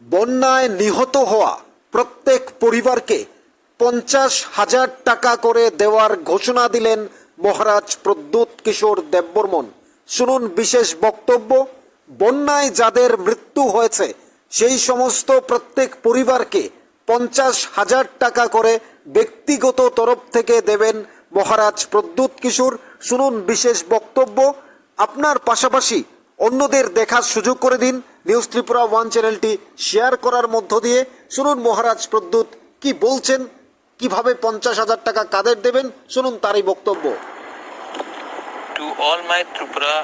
বন্যায় নিহত হওয়া প্রত্যেক পরিবারকে 50,000 টাকা করে দেওয়ার ঘোষণা দিলেন মহারাজ প্রদ্যোৎ কিশোর দেববর্মন। শুনুন বিশেষ বক্তব্য। বন্যায় যাদের মৃত্যু হয়েছে সেই সমস্ত প্রত্যেক পরিবারকে 50,000 টাকা করে ব্যক্তিগত তরফ থেকে দেবেন মহারাজ প্রদ্যোৎ কিশোর। শুনুন বিশেষ বক্তব্য। আপনার পাশাপাশি অন্যদের দেখার সুযোগ করে দিন। নিউজ ত্রিপুরা ওয়ান চ্যানেলটি শেয়ার করার মধ্য দিয়ে শুনুন মহারাজ প্রদ্যোৎ কি বলছেন, কিভাবে 50,000 টাকা কাদের দেবেন, শুনুন তারই বক্তব্য। To all my Tripura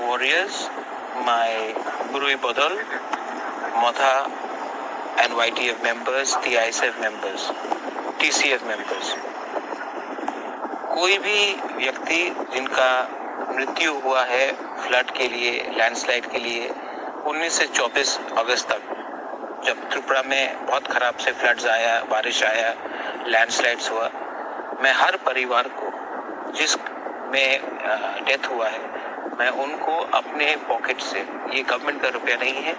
warriors, my Burui Bodol, Motha and YTF members, TISF members, TCF members, कोई भी व्यक्ति जिनका मृत्यु हुआ है फ्लड के लिए, लैंडस्लाइड के लिए 19 से 24 अगस्त तक, जब त्रिपुरा में बहुत खराब से फ्लड्स आया, बारिश आया, लैंडस्लाइड्स हुआ, मैं हर परिवार को जिस में डेथ हुआ है मैं उनको अपने पॉकेट से, ये गवर्नमेंट का रुपया नहीं है,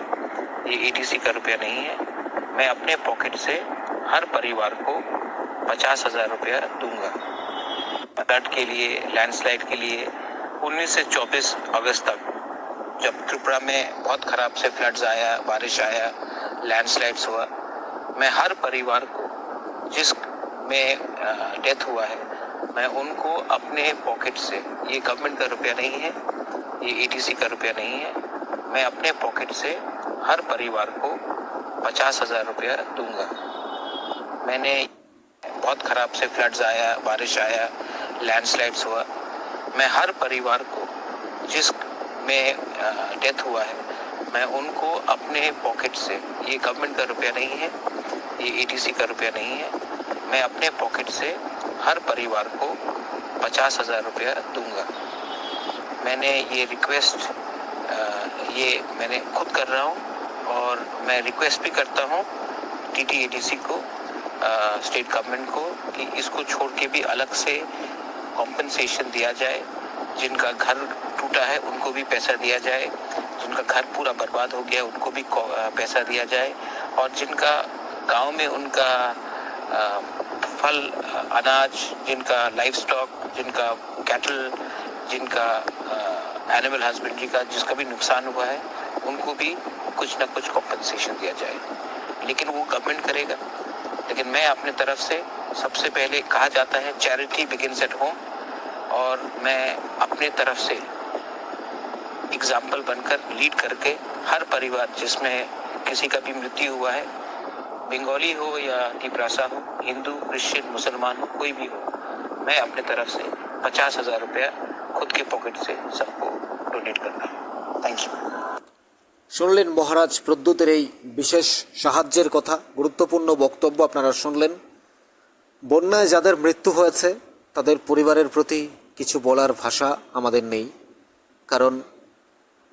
ये एटीसी का रुपया नहीं है, मैं अपने पॉकेट से हर परिवार को 50,000 रुपया दूंगा। फ्लड के लिए, लैंडस्लाइड के लिए 19 से 24 अगस्त तक, जब त्रिपुरा में बहुत खराब से फ्लड्स आया, बारिश आया, लैंडस्लाइड्स हुआ, मैं हर परिवार को जिस में डेथ हुआ है मैं उनको अपने पॉकेट से, ये गवर्नमेंट का रुपया नहीं है, ये एटीसी का रुपया नहीं है, मैं अपने पॉकेट से हर परिवार को 50,000 रुपया दूंगा। मैंने बहुत खराब से फ्लड्स आया, बारिश आया, लैंडस्लाइड्स हुआ, मैं हर परिवार को जिस में डेथ हुआ है मैं उनको अपने पॉकेट से, ये गवर्नमेंट का रुपया नहीं है, ये एटीसी का रुपया नहीं है, मैं अपने पॉकेट से हर परिवार को 50,000 रुपया दूंगा। मैंने ये रिक्वेस्ट ये मैंने खुद कर रहा हूँ और मैं रिक्वेस्ट भी करता हूँ TTADC को, स्टेट गवर्नमेंट को, कि इसको छोड़ के भी अलग से कॉम्पनसेशन दिया जाए। जिनका घर टूटा है उनको भी पैसा दिया जाए, जिनका घर पूरा बर्बाद हो गया उनको भी पैसा दिया जाए, और जिनका गांव में उनका फल, अनाज, जिनका लाइफ स्टॉक, जिनका कैटल, जिनका एनिमल हस्बेंड्री का जिसका भी नुकसान हुआ है उनको भी कुछ ना कुछ कॉम्पनसेशन दिया जाए। लेकिन वो गवर्नमेंट करेगा, लेकिन मैं अपने तरफ से, सबसे पहले कहा जाता है चैरिटी बिगिंस एट होम, और मैं अपने तरफ से एग्जाम्पल बनकर, लीड करके हर परिवार जिसमें किसी का भी मृत्यु हुआ है, बंगाली हो या तिपरासा हो, हिंदू, क्रिश्चियन, मुसलमान हो, कोई भी हो, मैं अपने तरफ से 50,000 रुपया खुद के पॉकेट से सबको डोनेट करना। Thank you. শুনলেন মহারাজ প্রদ্যোতের এই বিশেষ সাহায্যের কথা, গুরুত্বপূর্ণ বক্তব্য আপনারা শুনলেন। বন্যায় যাদের মৃত্যু হয়েছে তাদের পরিবারের প্রতি কিছু বলার ভাষা আমাদের নেই, কারণ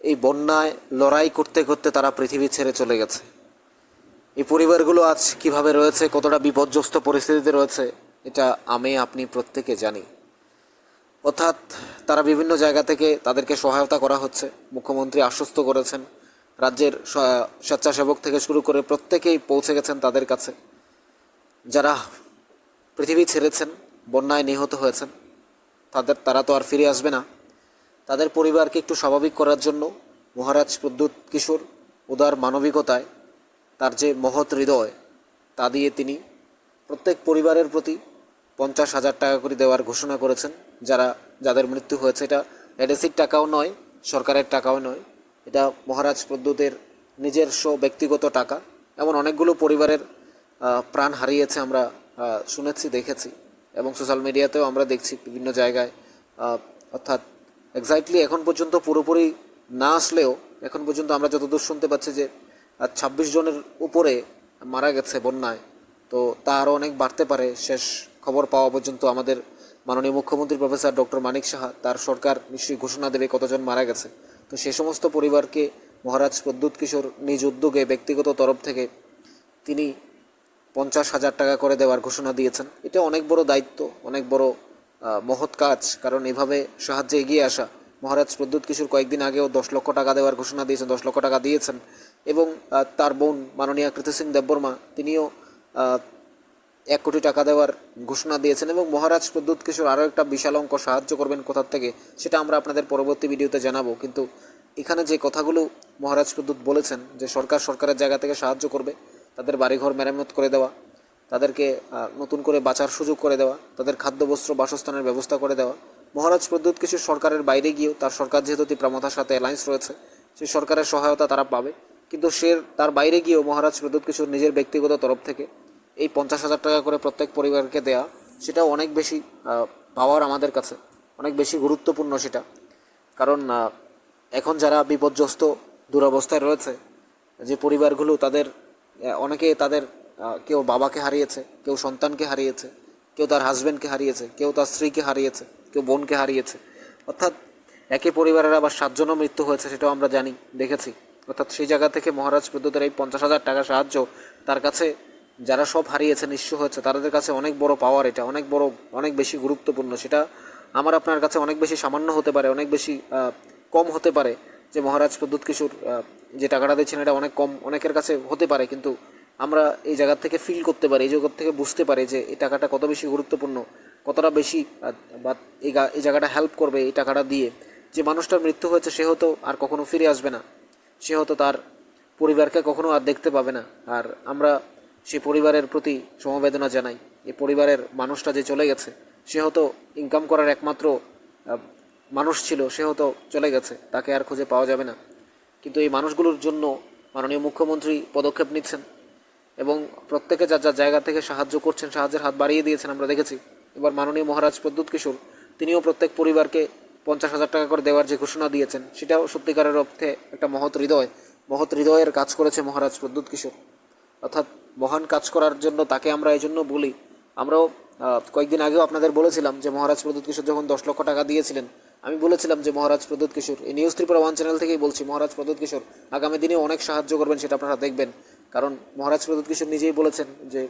এই বন্যায় লড়াই করতে করতে তারা পৃথিবী ছেড়ে চলে গেছে। এই পরিবারগুলো আজ কিভাবে রয়েছে, কতটা বিপর্যস্ত পরিস্থিতিতে রয়েছে, এটা আমি আপনি প্রত্যেকে জানি। অর্থাৎ তারা বিভিন্ন জায়গা থেকে তাদেরকে সহায়তা করা হচ্ছে। মুখ্যমন্ত্রী আশ্বস্ত করেছেন, রাজ্যের স্বেচ্ছাসেবক থেকে শুরু করে প্রত্যেকেই পৌঁছে গেছেন তাদের কাছে। যারা পৃথিবী ছেড়েছেন, বন্যায় নিহত হয়েছেন, তারা তো আর ফিরে আসবে না। তাদের পরিবারকে একটু স্বাভাবিক করার জন্য মহারাজ প্রদ্যোৎ কিশোর উদার মানবিকতায়, তার যে মহৎ হৃদয়, তা দিয়ে তিনি প্রত্যেক পরিবারের প্রতি 50,000 টাকা করে দেওয়ার ঘোষণা করেছেন। যাদের মৃত্যু হয়েছে, এটা এডিসির টাকাও নয়, সরকারের টাকাও নয়, এটা মহারাজ প্রদ্যোতের নিজস্ব ব্যক্তিগত টাকা। এমন অনেকগুলো পরিবারের প্রাণ হারিয়েছে, আমরা শুনেছি, দেখেছি, এবং সোশ্যাল মিডিয়াতেও আমরা দেখছি বিভিন্ন জায়গায়। অর্থাৎ এক্স্যাক্টলি এখন পর্যন্ত পুরোপুরি না আসলেও এখন পর্যন্ত আমরা যতদূর শুনতে পাচ্ছি যে 26 জনের উপরে মারা গেছে বন্যায়। তো তা আরও অনেক বাড়তে পারে। শেষ খবর পাওয়া পর্যন্ত আমাদের মাননীয় মুখ্যমন্ত্রী প্রফেসর ডক্টর মানিক সাহা, তার সরকার নিশ্চয়ই ঘোষণা দেবে কতজন মারা গেছে। তো সে সমস্ত পরিবারকে মহারাজ প্রদ্যোৎ কিশোর নিজ উদ্যোগে ব্যক্তিগত তরফ থেকে তিনি 50,000 টাকা করে দেওয়ার ঘোষণা দিয়েছেন। এটা অনেক বড় দায়িত্ব, অনেক বড় মহৎ কাজ, কারণ এভাবে সাহায্যে এগিয়ে আসা। মহারাজ প্রদ্যোৎ কিশোর কয়েকদিন আগেও 10 লক্ষ টাকা দেওয়ার ঘোষণা দিয়েছেন, 10 লক্ষ টাকা দিয়েছেন। এবং তার বোন মাননীয় কৃতি সিং দেববর্মা তিনিও 1 কোটি টাকা দেওয়ার ঘোষণা দিয়েছেন এবং মহারাজ প্রদ্যুৎ কিশোর আরও একটা বিশাল অঙ্ক সাহায্য করবেন কোথার থেকে সেটা আমরা আপনাদের পরবর্তী ভিডিওতে জানাবো। কিন্তু এখানে যে কথাগুলো মহারাজ প্রদ্যুৎ বলেছেন যে সরকারের জায়গা থেকে সাহায্য করবে, তাদের বাড়িঘর মেরামত করে দেওয়া, তাদেরকে নতুন করে বাঁচার সুযোগ করে দেওয়া, তাদের খাদ্য বস্ত্র বাসস্থানের ব্যবস্থা করে দেওয়া। মহারাজ প্রদ্যুৎ কিশোর সরকারের বাইরে গিয়েও তার সরকার যেহেতু তীব্রমথার সাথে অ্যালায়েন্স রয়েছে সেই সরকারের সহায়তা তারা পাবে, কিন্তু তার বাইরে গিয়েও মহারাজ প্রদ্যুৎ কিশোর নিজের ব্যক্তিগত তরফ থেকে এই 50,000 টাকা করে প্রত্যেক পরিবারকে দেয়া, সেটাও অনেক বেশি পাওয়ার আমাদের কাছে অনেক বেশি গুরুত্বপূর্ণ সেটা। কারণ এখন যারা বিপর্যস্ত দুরবস্থায় রয়েছে, যে পরিবারগুলো অনেকে তাদের কেউ বাবাকে হারিয়েছে, কেউ সন্তানকে হারিয়েছে, কেউ তার হাজব্যান্ডকে হারিয়েছে, কেউ তার স্ত্রীকে হারিয়েছে, কেউ বোনকে হারিয়েছে, অর্থাৎ একই পরিবারের আবার 7 জনও মৃত্যু হয়েছে, সেটাও আমরা জানি, দেখেছি। অর্থাৎ সেই জায়গা থেকে মহারাজ প্রদ্যুতের এই 50,000 টাকা সাহায্য তার কাছে, যারা সব হারিয়েছে নিঃস্ব হয়েছে তাদের কাছে অনেক বড় পাওয়ার, এটা অনেক বেশি গুরুত্বপূর্ণ। সেটা আমার আপনার কাছে অনেক বেশি সামান্য হতে পারে, অনেক বেশি কম হতে পারে, যে মহারাজ প্রদ্যুৎ কিশোর যে টাকাটা দিচ্ছেন এটা অনেক কম অনেকের কাছে হতে পারে, কিন্তু আমরা এই জায়গা থেকে ফিল করতে পারি, এই জগৎ থেকে বুঝতে পারি যে এই টাকাটা কত বেশি গুরুত্বপূর্ণ, কতটা বেশি বা এই জায়গাটা হেল্প করবে। এই টাকাটা দিয়ে যে মানুষটার মৃত্যু হয়েছে সে হয়তো আর কখনো ফিরে আসবে না, সে হয়তো তার পরিবারকে কখনো আর দেখতে পাবে না। আর আমরা সেই পরিবারের প্রতি সমবেদনা জানাই। এই পরিবারের মানুষটা যে চলে গেছে সে হয়তো ইনকাম করার একমাত্র মানুষ ছিল, সে হয়তো চলে গেছে, তাকে আর খুঁজে পাওয়া যাবে না। কিন্তু এই মানুষগুলোর জন্য মাননীয় মুখ্যমন্ত্রী পদক্ষেপ নিচ্ছেন এবং প্রত্যেকে যার যার জায়গা থেকে সাহায্য করছেন, সাহায্যের হাত বাড়িয়ে দিয়েছেন, আমরা দেখেছি। এবার মাননীয় মহারাজ প্রদ্যুৎ কিশোর তিনিও প্রত্যেক পরিবারকে 50,000 টাকা করে দেওয়ার যে ঘোষণা দিয়েছেন সেটাও সত্যিকারের অর্থে একটা মহৎ হৃদয়ের কাজ করেছে মহারাজ প্রদ্যুৎ কিশোর। অর্থাৎ মহান কাজ করার জন্য তাকে আমরা এই জন্য বলি। আমরাও কয়েকদিন আগেও আপনাদের বলেছিলাম যে মহারাজ প্রদ্যুৎ কিশোর যখন 10 লক্ষ টাকা দিয়েছিলেন, আমি বলেছিলাম যে মহারাজ প্রদ্যুৎ কিশোর, এই নিউজ ত্রিপুরা 1 চ্যানেল থেকেই বলছি, মহারাজ প্রদ্যুৎ কিশোর আগামী দিনে অনেক সাহায্য করবেন, সেটা আপনারা দেখবেন। কারণ মহারাজ প্রদ্যুৎ কিশোর নিজেই বলেছেন যে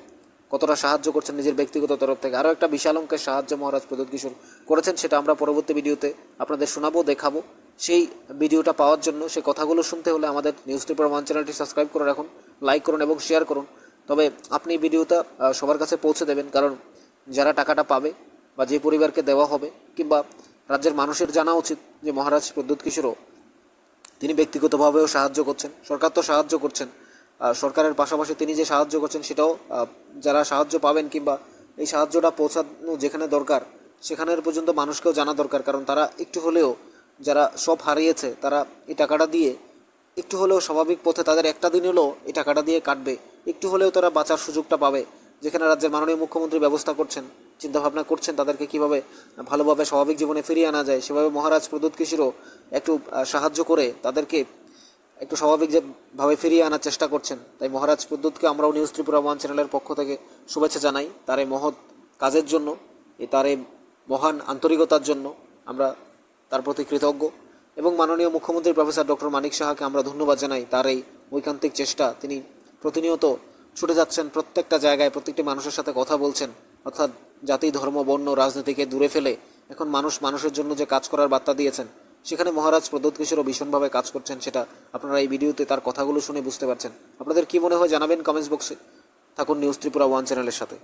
কতটা সাহায্য করছেন নিজের ব্যক্তিগত তরফ থেকে। আরও একটা বিশাল অঙ্কের সাহায্য মহারাজ প্রদ্যুৎ কিশোর করেছেন, সেটা আমরা পরবর্তী ভিডিওতে আপনাদের শোনাবো, দেখাবো। সেই ভিডিওটা পাওয়ার জন্য, সেই কথাগুলো শুনতে হলে আমাদের নিউজ ত্রিপুরা 1 চ্যানেলটি সাবস্ক্রাইব করে রাখুন, লাইক করুন এবং শেয়ার করুন। তবে আপনি ভিডিওটা সবার কাছে পৌঁছে দেবেন, কারণ যারা টাকাটা পাবে বা যে পরিবারকে দেওয়া হবে, কিংবা রাজ্যের মানুষের জানা উচিত যে মহারাজ প্রদ্যুৎ কিশোরও তিনি ব্যক্তিগতভাবেও সাহায্য করছেন, সরকার তো সাহায্য করছেন, সরকারের পাশাপাশি তিনি যে সাহায্য করছেন সেটাও যারা সাহায্য পাবেন কিংবা এই সাহায্যটা পৌঁছানো যেখানে দরকার সেখানের পর্যন্ত মানুষকেও জানা দরকার। কারণ তারা একটু হলেও, যারা সব হারিয়েছে, তারা এই টাকাটা দিয়ে একটু হলেও স্বাভাবিক পথে তাদের একটা দিন হলেও এই টাকাটা দিয়ে কাটবে, একটু হলেও তারা বাঁচার সুযোগটা পাবে। যেখানে রাজ্যের মাননীয় মুখ্যমন্ত্রী ব্যবস্থা করছেন, চিন্তাভাবনা করছেন তাদেরকে কীভাবে ভালোভাবে স্বাভাবিক জীবনে ফিরিয়ে আনা যায়, সেভাবে মহারাজ প্রদ্যুৎ কিশোরও একটু সাহায্য করে তাদেরকে একটু স্বাভাবিকভাবে ফিরিয়ে আনার চেষ্টা করছেন। তাই মহারাজ প্রদ্যুৎকে আমরাও নিউজ ত্রিপুরা 1 চ্যানেলের পক্ষ থেকে শুভেচ্ছা জানাই তার এই মহৎ কাজের জন্য, তার এই মহান আন্তরিকতার জন্য আমরা তার প্রতি কৃতজ্ঞ। এবং মাননীয় মুখ্যমন্ত্রী প্রফেসর ডক্টর মানিক সাহাকে আমরা ধন্যবাদ জানাই তার এই ঐকান্তিক চেষ্টা। তিনি প্রতিনিয়ত ছুটে যাচ্ছেন প্রত্যেকটা জায়গায়, প্রত্যেকটি মানুষের সাথে কথা বলছেন, অর্থাৎ জাতি ধর্ম বর্ণ রাজনীতিকে দূরে ফেলে এখন মানুষের জন্য যে কাজ করার বার্তা দিয়েছেন, সেখানে মহারাজ প্রদ্যুৎ কিশোরও ভীষণভাবে কাজ করছেন। সেটা আপনারা এই ভিডিওতে তার কথাগুলো শুনে বুঝতে পারছেন। আপনাদের কি মনে হয় জানাবেন কমেন্টস বক্সে। থাকুন নিউজ ত্রিপুরা 1 চ্যানেলের সাথে।